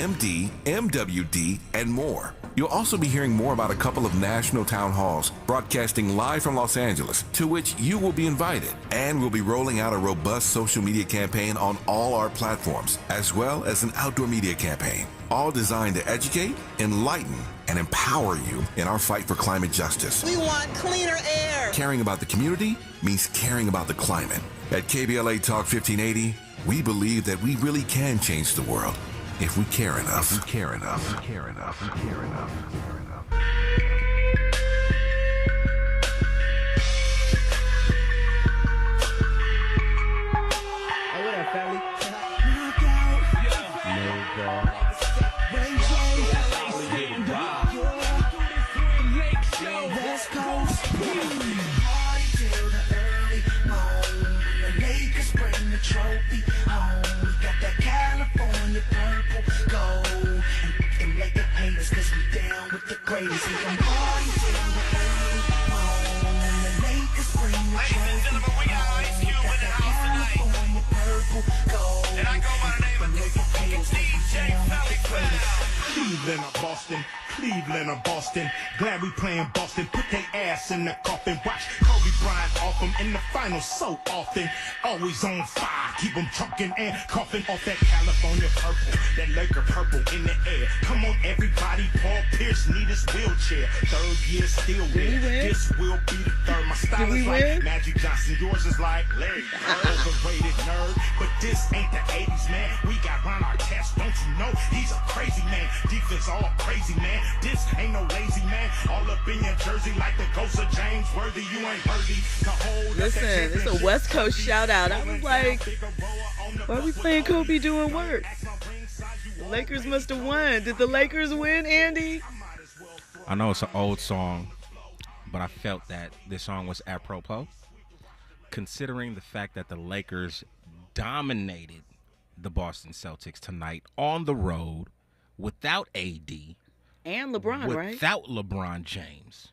MD, MWD, and more. You'll also be hearing more about a couple of national town halls broadcasting live from Los Angeles, to which you will be invited. And we'll be rolling out a robust social media campaign on all our platforms, as well as an outdoor media campaign, all designed to educate, enlighten, and empower you in our fight for climate justice. We want cleaner air. Caring about the community means caring about the climate. At KBLA Talk 1580, we believe that we really can change the world if we care enough. If we care enough. If we care enough. If we care enough. If we care enough. Hey, what up, family? West Coast, party till the early morning. The Lakers bring the trophy home. We got that California purple gold, and let the haters 'cause we down with the greatest. We can party till the early morning. The Lakers bring the trophy home. Ladies and gentlemen, we got Ice Cube in the house tonight. California purple gold, and I go by the name of DJ Valley Crash. Cleveland or Boston, Cleveland or Boston. Glad we playing Boston. Put their ass in the coffin. Watch Kobe Bryant off them in the finals so often. Always on fire. Keep them drunken and coughing off that California purple. That Laker purple in the air. Come on, everybody. Paul Pierce need his wheelchair. Third year still win. This will be the third. My style is like Magic Johnson. Yours is like Larry Bird. Overrated nerd. But this ain't the 80s, man. We got Ron Artest. Don't you know? He's a crazy man. Defense all crazy, man. This ain't no lazy man. All up in your jersey like the ghost of James Worthy. You ain't worthy to hold. Listen, it's a West Coast shout out. I was like, why are we playing Kobe doing work? The Lakers must have won. Did the Lakers win, Andy? I know it's an old song, but I felt that this song was apropos, considering the fact that the Lakers dominated the Boston Celtics tonight on the road without AD. And LeBron, right? Without LeBron James.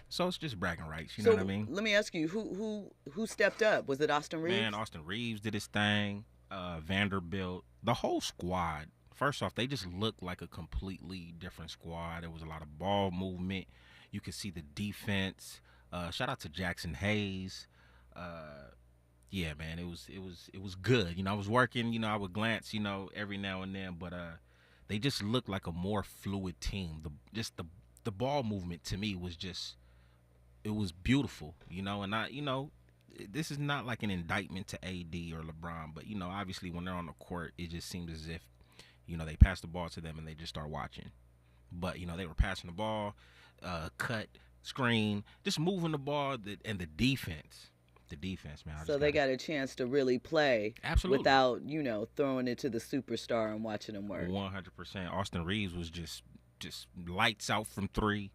So it's just bragging rights, you know what I mean? Let me ask you, who stepped up? Was it Austin Reeves? Man, Austin Reeves did his thing. Vanderbilt, the whole squad. First off, they just looked like a completely different squad. There was a lot of ball movement. You could see the defense. Shout out to Jackson Hayes. Yeah, man, it was good. You know, I was working. You know, I would glance. You know, every now and then, but they just looked like a more fluid team. The ball movement to me was just, it was beautiful. You know, and this is not like an indictment to AD or LeBron, but you know, obviously when they're on the court, it just seems as if, you know, they pass the ball to them and they just start watching. But you know, they were passing the ball, cut, screen, just moving the ball, and the defense. The defense, man. So they got a chance to really play. Absolutely. Without, you know, throwing it to the superstar and watching them work. 100%. Austin Reeves was just lights out from three,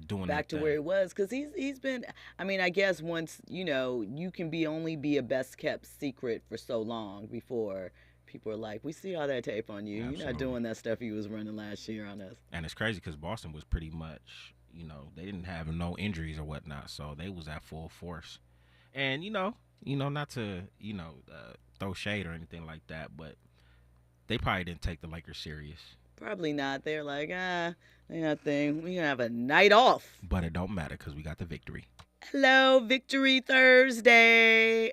doing back to where he was, because he's been. I mean, I guess once, you know, you can only be a best kept secret for so long before people are like, we see all that tape on you. Absolutely. You're not doing that stuff you was running last year on us. And it's crazy because Boston was pretty much, you know, they didn't have no injuries or whatnot, so they was at full force. And, you know, not to, throw shade or anything like that, but they probably didn't take the Lakers serious. Probably not. They're like, they nothing. We have a night off. But it don't matter because we got the victory. Hello, Victory Thursday.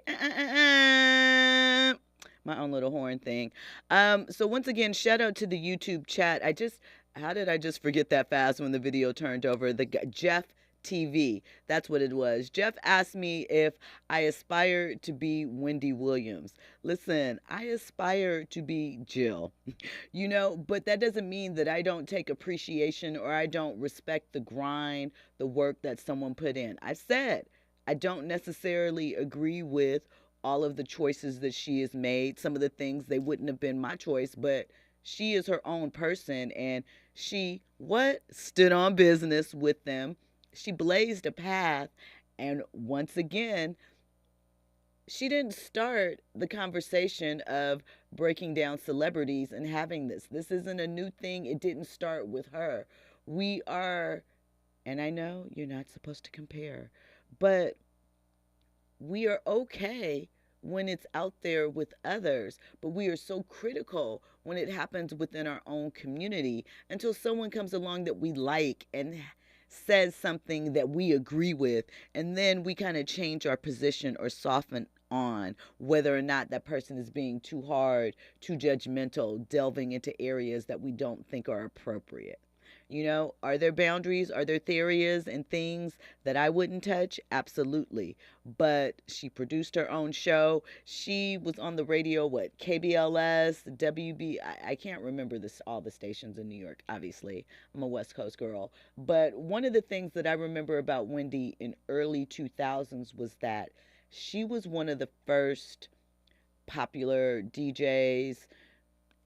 My own little horn thing. So once again, shout out to the YouTube chat. How did I just forget that fast when the video turned over? Jeff TV. That's what it was. Jeff asked me if I aspire to be Wendy Williams. Listen, I aspire to be Jill, but that doesn't mean that I don't take appreciation or I don't respect the grind, the work that someone put in. I said I don't necessarily agree with all of the choices that she has made. Some of the things, they wouldn't have been my choice, but she is her own person, and she stood on business with them. She blazed a path, and once again, she didn't start the conversation of breaking down celebrities and having this. This isn't a new thing. It didn't start with her. We are, and I know you're not supposed to compare, but we are okay when it's out there with others, but we are so critical when it happens within our own community until someone comes along that we like and says something that we agree with, and then we kind of change our position or soften on whether or not that person is being too hard, too judgmental, delving into areas that we don't think are appropriate. You know, are there boundaries? Are there areas and things that I wouldn't touch? Absolutely. But she produced her own show. She was on the radio, what, KBLS, WB, I can't remember all the stations in New York, obviously. I'm a West Coast girl. But one of the things that I remember about Wendy in early 2000s was that she was one of the first popular DJs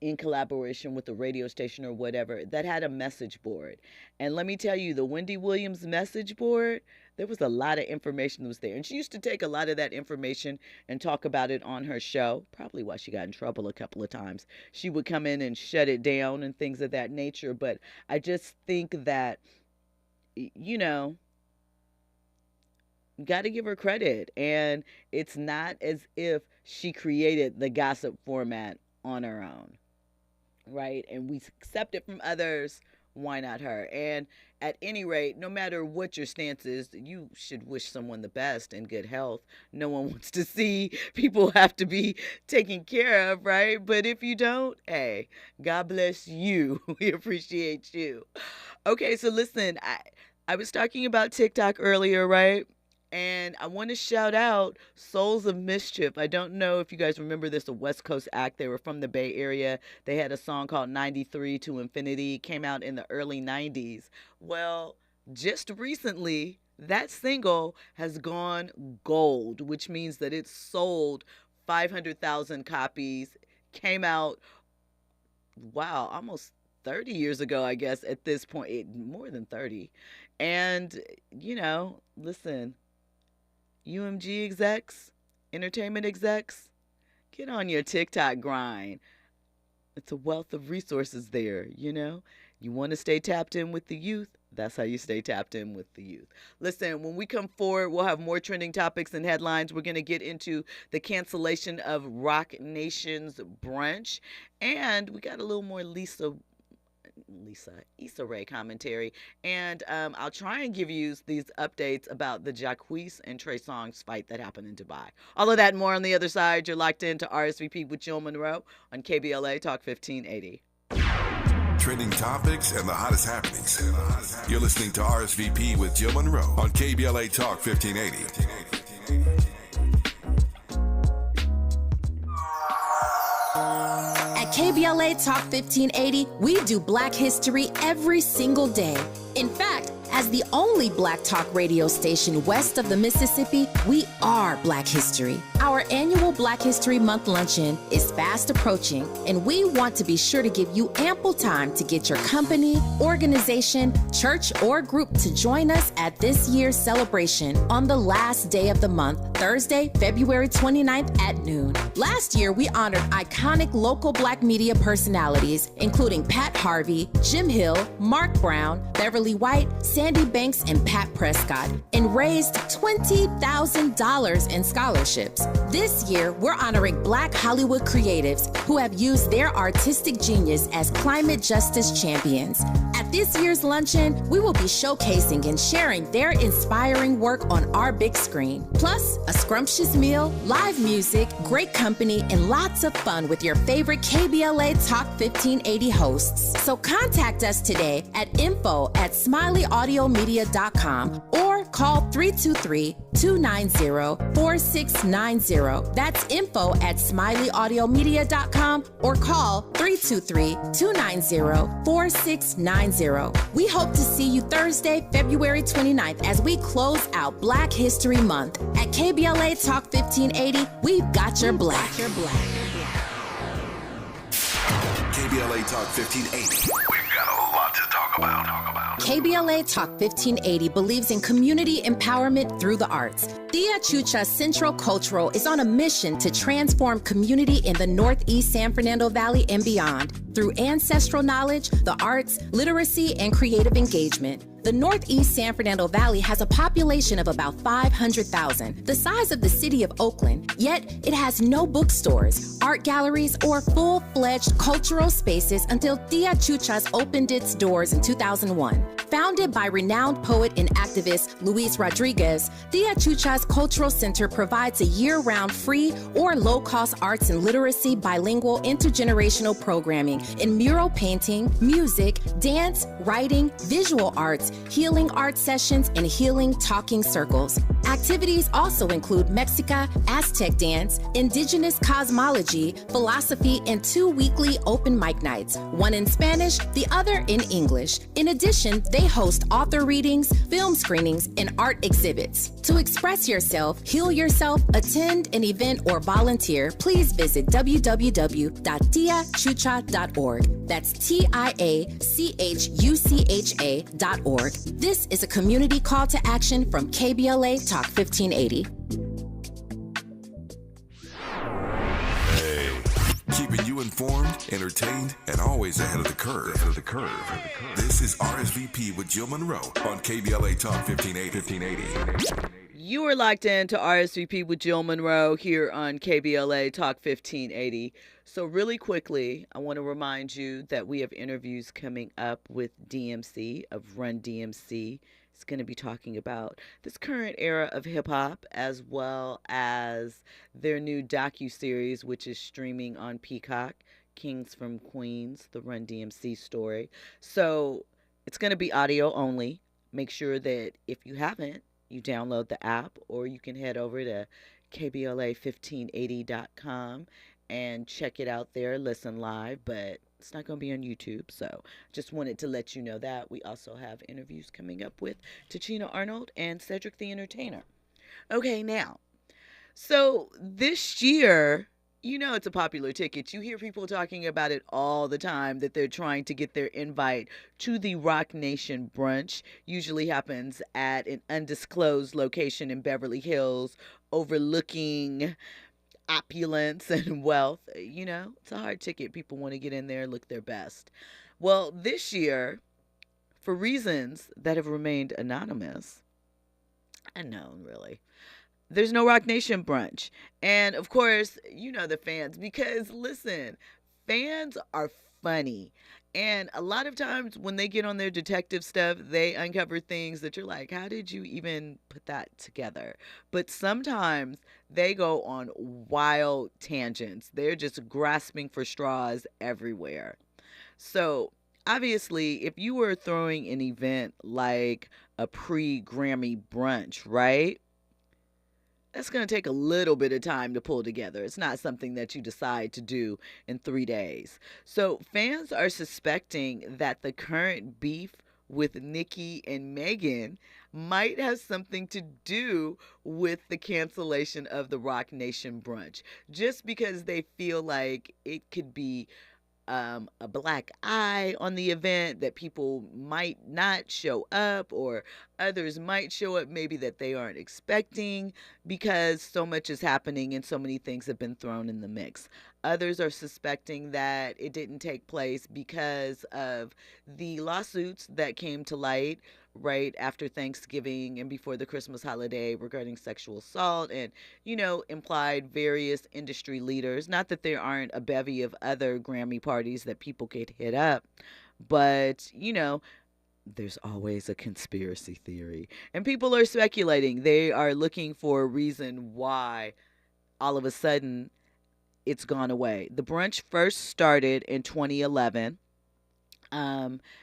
in collaboration with a radio station or whatever that had a message board. And let me tell you, the Wendy Williams message board, there was a lot of information that was there. And she used to take a lot of that information and talk about it on her show, probably why she got in trouble a couple of times. She would come in and shut it down and things of that nature. But I just think that, you know, got to give her credit. And it's not as if she created the gossip format on her own, right? And we accept it from others. Why not her? And at any rate, no matter what your stance is, you should wish someone the best and good health. No one wants to see people have to be taken care of, right? But if you don't, hey, God bless you. We appreciate you. Okay, so listen, I was talking about TikTok earlier, right? And I want to shout out Souls of Mischief. I don't know if you guys remember this, a West Coast act. They were from the Bay Area. They had a song called 93 to Infinity. It came out in the early 90s. Well, just recently, that single has gone gold, which means that it sold 500,000 copies. Came out, wow, almost 30 years ago, I guess, at this point. More than 30. And, you know, listen, UMG execs, entertainment execs, get on your TikTok grind. It's a wealth of resources there, you know. You want to stay tapped in with the youth? That's how you stay tapped in with the youth. Listen, when we come forward, we'll have more trending topics and headlines. We're going to get into the cancellation of Rock Nation's brunch. And we got a little more Issa Rae commentary, and I'll try and give you these updates about the Jacquees and Trey Songz fight that happened in Dubai. All of that and more on the other side. You're locked into RSVP with Jill Munroe on KBLA Talk 1580. Trending topics and the hottest happenings. You're listening to RSVP with Jill Munroe on KBLA Talk 1580. At KBLA Talk 1580, we do Black history every single day. In fact, as the only Black talk radio station west of the Mississippi, we are Black history. Our annual Black History Month luncheon is fast approaching, and we want to be sure to give you ample time to get your company, organization, church, or group to join us at this year's celebration on the last day of the month, Thursday, February 29th at noon. Last year, we honored iconic local Black media personalities, including Pat Harvey, Jim Hill, Mark Brown, Beverly White, Sandy Banks, and Pat Prescott, and raised $20,000 in scholarships. This year, we're honoring Black Hollywood creatives who have used their artistic genius as climate justice champions. At this year's luncheon, we will be showcasing and sharing their inspiring work on our big screen. Plus, a scrumptious meal, live music, great company, and lots of fun with your favorite KBLA Talk 1580 hosts. So contact us today at info@smileyaudio.media.com or call 323-290-4690. That's info@smileyaudio.media.com or call 323-290-4690. We hope to see you Thursday, February 29th as we close out Black History Month. At KBLA Talk 1580, we've got your Black. KBLA Talk 1580. We've got a lot to talk about. KBLA Talk 1580 believes in community empowerment through the arts. Thea Chucha Central Cultural is on a mission to transform community in the Northeast San Fernando Valley and beyond through ancestral knowledge, the arts, literacy, and creative engagement. The Northeast San Fernando Valley has a population of about 500,000, the size of the city of Oakland, yet it has no bookstores, art galleries, or full-fledged cultural spaces until Tia Chucha's opened its doors in 2001. Founded by renowned poet and activist Luis Rodriguez, Tia Chucha's Cultural Center provides a year-round free or low-cost arts and literacy bilingual intergenerational programming in mural painting, music, dance, writing, visual arts, healing art sessions, and healing talking circles. Activities also include Mexica, Aztec dance, indigenous cosmology, philosophy, and 2 weekly open mic nights, one in Spanish, the other in English. In addition, they host author readings, film screenings, and art exhibits. To express yourself, heal yourself, attend an event, or volunteer, please visit www.tiachucha.org. That's TIACHUCHA.org. This is a community call to action from KBLA Talk 1580. Keeping you informed, entertained, and always ahead of the curve. This is RSVP with Jill Munroe on KBLA Talk 1580. You are locked in to RSVP with Jill Munroe here on KBLA Talk 1580. So really quickly, I want to remind you that we have interviews coming up with DMC of Run DMC. It's going to be talking about this current era of hip-hop as well as their new docuseries, which is streaming on Peacock, Kings from Queens, the Run DMC story. So it's going to be audio only. Make sure that if you haven't, you download the app, or you can head over to KBLA1580.com and check it out there, listen live, but it's not going to be on YouTube. So just wanted to let you know that. We also have interviews coming up with Tachina Arnold and Cedric the Entertainer. Okay, now, so this year, you know it's a popular ticket. You hear people talking about it all the time, that they're trying to get their invite to the Rock Nation brunch. Usually happens at an undisclosed location in Beverly Hills, overlooking opulence and wealth. You know, it's a hard ticket. People want to get in there and look their best. Well, this year, for reasons that have remained anonymous, unknown really, there's no Rock Nation brunch. And of course, you know the fans, because listen, fans are funny. And a lot of times when they get on their detective stuff, they uncover things that you're like, how did you even put that together? But sometimes they go on wild tangents. They're just grasping for straws everywhere. So obviously, if you were throwing an event like a pre-Grammy brunch, right? That's going to take a little bit of time to pull together. It's not something that you decide to do in 3 days. So fans are suspecting that the current beef with Nicki and Megan might have something to do with the cancellation of the Rock Nation brunch, just because they feel like it could be a black eye on the event, that people might not show up, or others might show up maybe that they aren't expecting, because so much is happening and so many things have been thrown in the mix. Others are suspecting that it didn't take place because of the lawsuits that came to light right after Thanksgiving and before the Christmas holiday regarding sexual assault, and, you know, implied various industry leaders. Not that there aren't a bevy of other Grammy parties that people could hit up, but, you know, there's always a conspiracy theory. And people are speculating. They are looking for a reason why all of a sudden it's gone away. The brunch first started in 2011.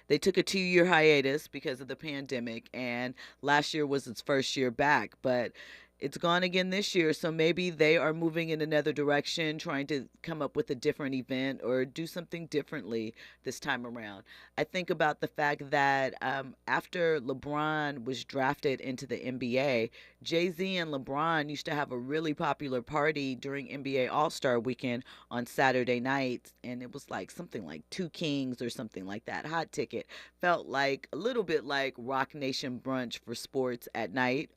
They took a 2-year hiatus because of the pandemic, and last year was its first year back, but it's gone again this year. So maybe they are moving in another direction, trying to come up with a different event or do something differently this time around. I think about the fact that after LeBron was drafted into the NBA, Jay-Z and LeBron used to have a really popular party during NBA All-Star Weekend on Saturday nights, and it was like something like Two Kings or something like that. Hot Ticket. Felt like a little bit like Rock Nation brunch for sports at night,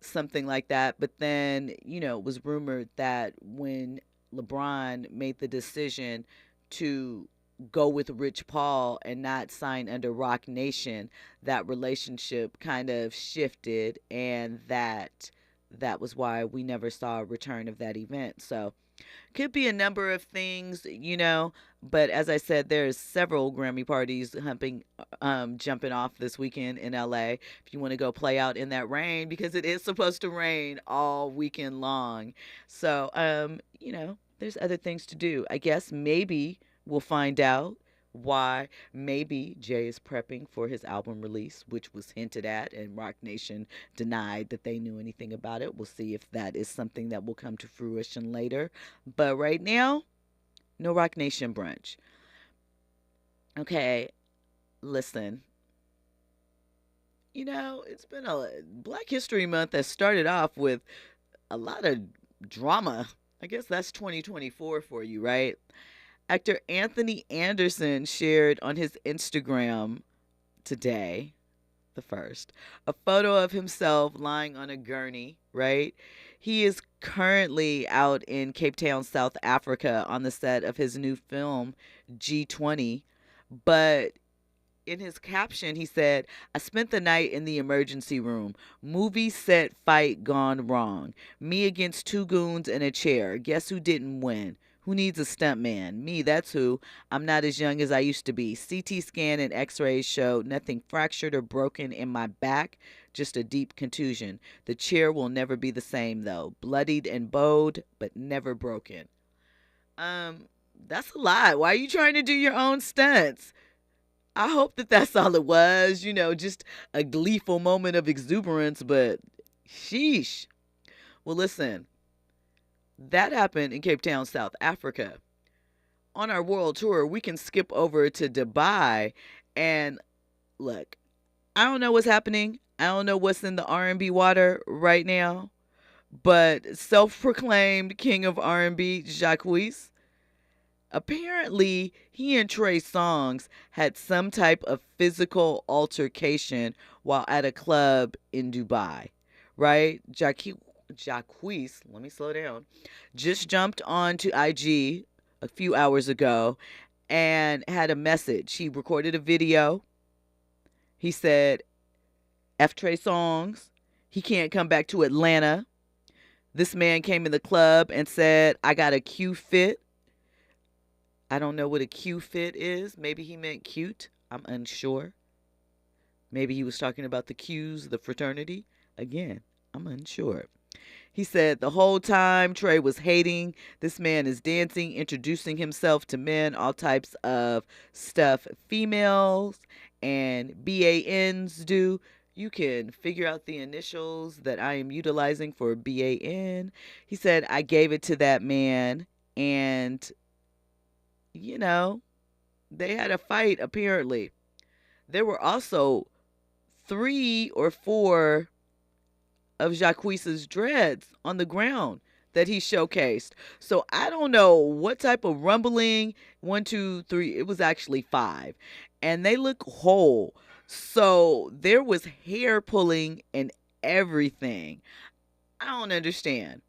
something like that. But then, you know, it was rumored that when LeBron made the decision to go with Rich Paul and not sign under Rock Nation, that relationship kind of shifted, and that was why we never saw a return of that event. So could be a number of things, but as I said, there's several Grammy parties jumping off this weekend in LA. If you want to go play out in that rain, because it is supposed to rain all weekend long. So, there's other things to do. I guess maybe we'll find out why maybe Jay is prepping for his album release, which was hinted at, and Rock Nation denied that they knew anything about it. We'll see if that is something that will come to fruition later. But right now, no Rock Nation brunch. Okay, listen. It's been a Black History Month that started off with a lot of drama. I guess that's 2024 for you, right? Actor Anthony Anderson shared on his Instagram today, the first, a photo of himself lying on a gurney, right? He is currently out in Cape Town, South Africa on the set of his new film, G20. But in his caption, he said, "I spent the night in the emergency room. Movie set fight gone wrong. Me against two goons in a chair. Guess who didn't win? Who needs a stuntman? Me, that's who. I'm not as young as I used to be. CT scan and x-rays show nothing fractured or broken in my back, just a deep contusion. The chair will never be the same, though. Bloodied and bowed, but never broken." That's a lot. Why are you trying to do your own stunts? I hope that that's all it was, just a gleeful moment of exuberance, but sheesh. Well, listen. That happened in Cape Town, South Africa. On our world tour, we can skip over to Dubai, and look, I don't know what's happening. I don't know what's in the R&B water right now, but self-proclaimed king of R&B, Jacquees, apparently he and Trey Songz had some type of physical altercation while at a club in Dubai, right? Jacquees, let me slow down, just jumped onto IG a few hours ago and had a message. He recorded a video. He said, F Trey Songz, he can't come back to Atlanta. This man came in the club and said, "I got a Q fit." I don't know what a Q fit is. Maybe he meant cute. I'm unsure. Maybe he was talking about the Qs, the fraternity. Again, I'm unsure. He said the whole time Trey was hating. This man is dancing, introducing himself to men, all types of stuff females and BANs do. You can figure out the initials that I am utilizing for BAN. He said, I gave it to that man, and, they had a fight, apparently. There were also 3 or 4 of Jacquees' dreads on the ground that he showcased. So I don't know what type of rumbling. 1, 2, 3. It was actually 5. And they look whole. So there was hair pulling and everything. I don't understand.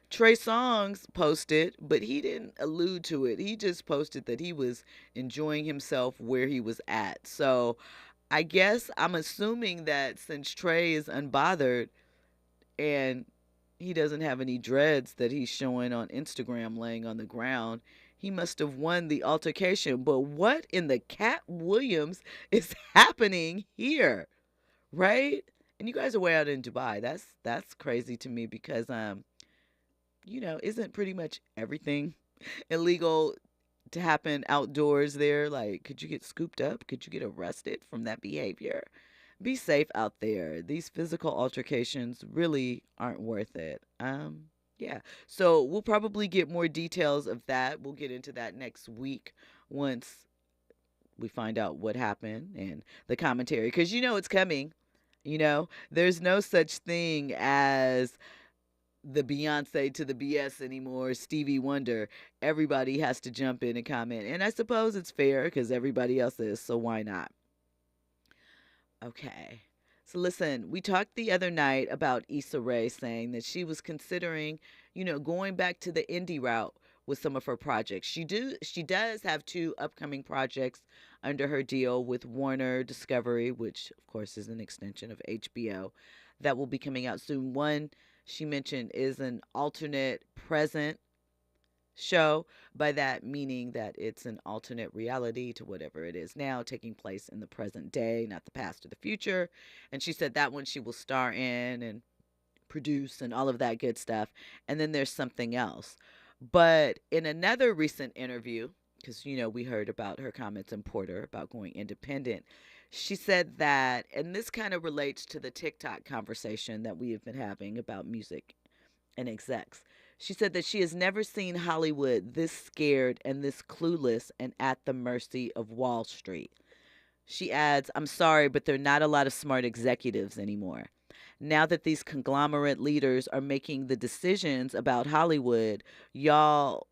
Trey Songz posted, but he didn't allude to it. He just posted that he was enjoying himself where he was at. So I guess I'm assuming that since Trey is unbothered, and he doesn't have any dreads that he's showing on Instagram laying on the ground, he must have won the altercation. But what in the Cat Williams is happening here, right? And you guys are way out in Dubai. That's crazy to me because isn't pretty much everything illegal to happen outdoors there? Like, could you get scooped up? Could you get arrested from that behavior? Be safe out there. These physical altercations really aren't worth it. Yeah. So we'll probably get more details of that. We'll get into that next week once we find out what happened and the commentary. Because it's coming. There's no such thing as the Beyonce to the BS anymore, Stevie Wonder. Everybody has to jump in and comment. And I suppose it's fair because everybody else is. So why not? Okay. So listen, we talked the other night about Issa Rae saying that she was considering, going back to the indie route with some of her projects. She does have two upcoming projects under her deal with Warner Discovery, which of course is an extension of HBO, that will be coming out soon. One she mentioned is an alternate present show, by that meaning that it's an alternate reality to whatever it is now, taking place in the present day, not the past or the future. And she said that one she will star in and produce and all of that good stuff. And then there's something else. But in another recent interview, because we heard about her comments in Porter about going independent, she said that, and this kind of relates to the TikTok conversation that we have been having about music and execs. She said that she has never seen Hollywood this scared and this clueless and at the mercy of Wall Street. She adds, "I'm sorry, but there are not a lot of smart executives anymore. Now that these conglomerate leaders are making the decisions about Hollywood, y'all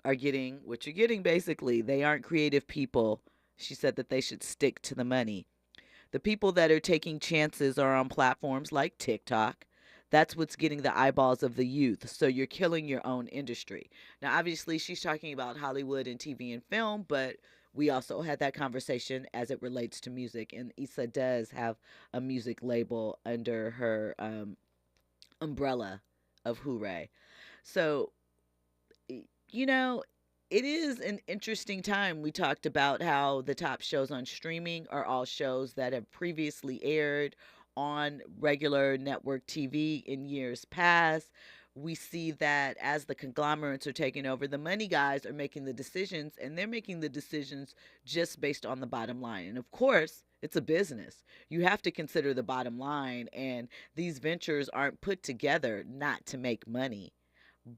are getting what you're getting, basically. They aren't creative people." She said that they should stick to the money. The people that are taking chances are on platforms like TikTok. That's what's getting the eyeballs of the youth. So you're killing your own industry. Now, obviously, she's talking about Hollywood and TV and film, but we also had that conversation as it relates to music. And Issa does have a music label under her umbrella of Hooray. So, it is an interesting time. We talked about how the top shows on streaming are all shows that have previously aired on regular network TV in years past. We see that as the conglomerates are taking over, the money guys are making the decisions, and they're making the decisions just based on the bottom line. And of course, it's a business. You have to consider the bottom line, and these ventures aren't put together not to make money.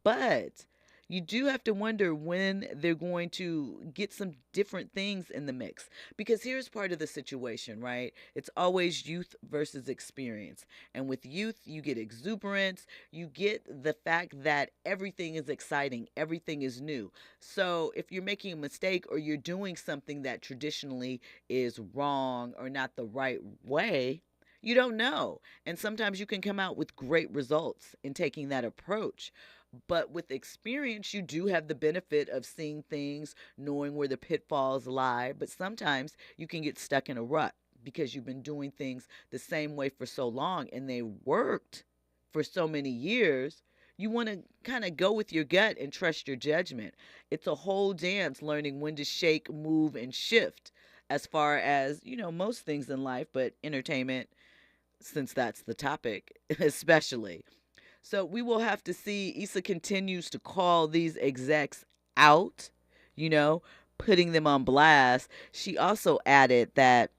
But you do have to wonder when they're going to get some different things in the mix. Because here's part of the situation, right? It's always youth versus experience. And with youth, you get exuberance. You get the fact that everything is exciting. Everything is new. So if you're making a mistake or you're doing something that traditionally is wrong or not the right way, you don't know. And sometimes you can come out with great results in taking that approach. But with experience, you do have the benefit of seeing things, knowing where the pitfalls lie. But sometimes you can get stuck in a rut because you've been doing things the same way for so long and they worked for so many years. You want to kind of go with your gut and trust your judgment. It's a whole dance learning when to shake, move, and shift as far as, most things in life, but entertainment, since that's the topic, especially. So we will have to see. Issa continues to call these execs out, putting them on blast. She also added that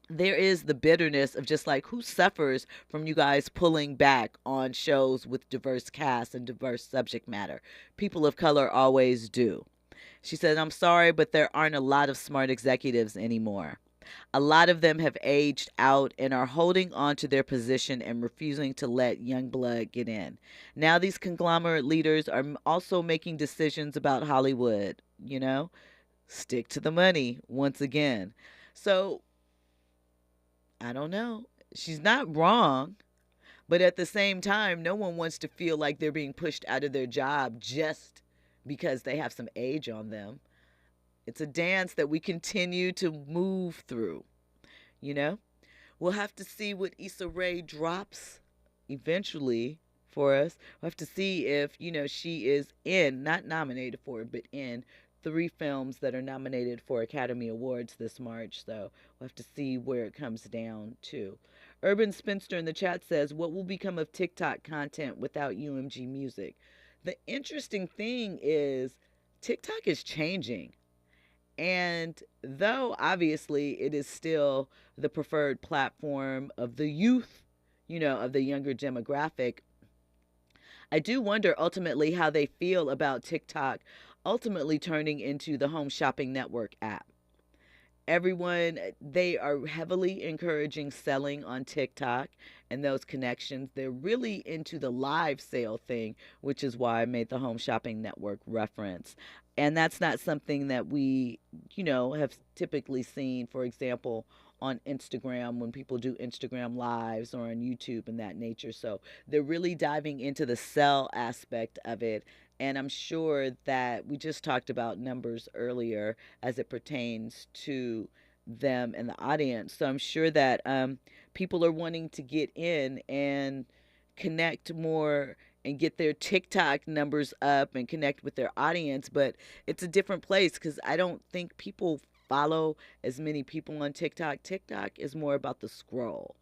there is the bitterness of just like who suffers from you guys pulling back on shows with diverse casts and diverse subject matter. People of color always do. She said, "I'm sorry, but there aren't a lot of smart executives anymore. A lot of them have aged out and are holding on to their position and refusing to let young blood get in. Now these conglomerate leaders are also making decisions about Hollywood, stick to the money once again." So, I don't know. She's not wrong, but at the same time, no one wants to feel like they're being pushed out of their job just because they have some age on them. It's a dance that we continue to move through, We'll have to see what Issa Rae drops eventually for us. We'll have to see if, she is not nominated for, but in 3 films that are nominated for Academy Awards this March. So we'll have to see where it comes down to. Urban Spinster in the chat says, "What will become of TikTok content without UMG music?" The interesting thing is TikTok is changing. And though obviously it is still the preferred platform of the youth, of the younger demographic, I do wonder ultimately how they feel about TikTok ultimately turning into the home shopping network app. Everyone, they are heavily encouraging selling on TikTok and those connections. They're really into the live sale thing, which is why I made the home shopping network reference. And that's not something that we, have typically seen, for example, on Instagram when people do Instagram lives or on YouTube and that nature. So they're really diving into the sell aspect of it. And I'm sure that we just talked about numbers earlier as it pertains to them and the audience. So I'm sure that people are wanting to get in and connect more and get their TikTok numbers up and connect with their audience. But it's a different place because I don't think people follow as many people on TikTok. TikTok is more about the scroll.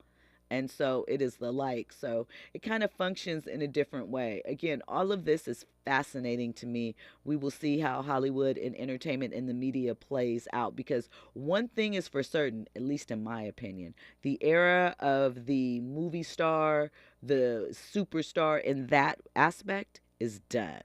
And so it is the like. So it kind of functions in a different way. Again, all of this is fascinating to me. We will see how Hollywood and entertainment and the media plays out, because one thing is for certain, at least in my opinion, the era of the movie star, the superstar in that aspect is done.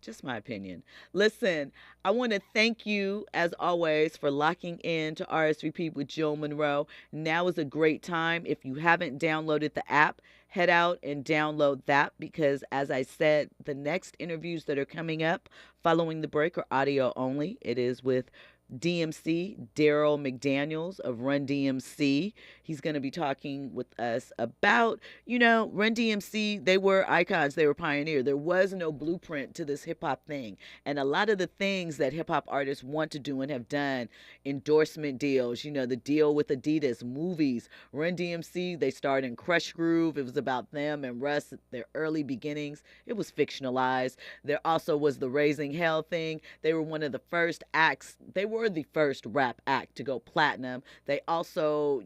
Just my opinion. Listen, I want to thank you, as always, for locking in to RSVP with Jill Munroe. Now is a great time. If you haven't downloaded the app, head out and download that, because, as I said, the next interviews that are coming up following the break are audio only. It is with DMC, Daryl McDaniels of Run DMC. He's going to be talking with us about, Run DMC, they were icons, they were pioneers. There was no blueprint to this hip hop thing. And a lot of the things that hip hop artists want to do and have done, endorsement deals, the deal with Adidas, movies. Run DMC, they starred in Crush Groove. It was about them and Russ, their early beginnings. It was fictionalized. There also was the Raising Hell thing. They were one of the first acts. They were the first rap act to go platinum. They also,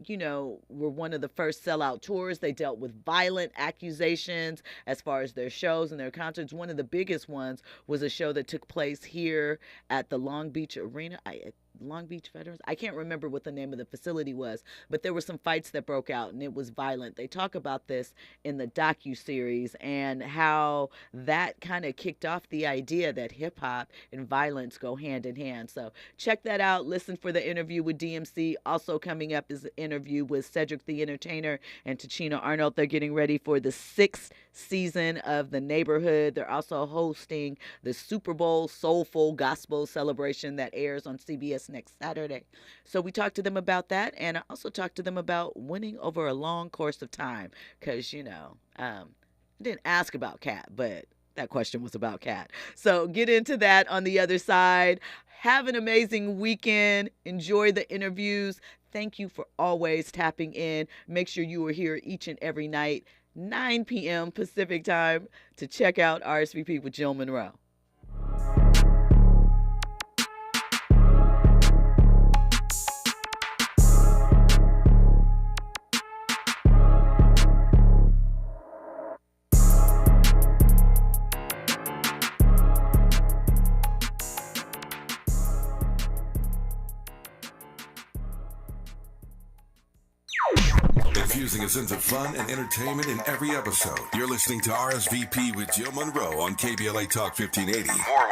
were one of the first sellout tours. They dealt with violent accusations as far as their shows and their concerts. One of the biggest ones was a show that took place here at the Long Beach Arena. Long Beach Veterans. I can't remember what the name of the facility was, but there were some fights that broke out and it was violent. They talk about this in the docuseries and how that kind of kicked off the idea that hip hop and violence go hand in hand. So check that out. Listen for the interview with DMC. Also coming up is the interview with Cedric the Entertainer and Tachina Arnold. They're getting ready for the 6th season of The Neighborhood. They're also hosting the Super Bowl Soulful Gospel celebration that airs on CBS next Saturday. So we talked to them about that, and I also talked to them about winning over a long course of time, because I didn't ask about Cat, but that question was about Cat. So get into that on the other side. Have an amazing weekend. Enjoy the interviews. Thank you for always tapping in. Make sure you are here each and every night, 9 p.m. Pacific time, to check out RSVP with Jill Munroe. Infusing a sense of fun and entertainment in every episode. You're listening to RSVP with Jill Munroe on KBLA Talk 1580. More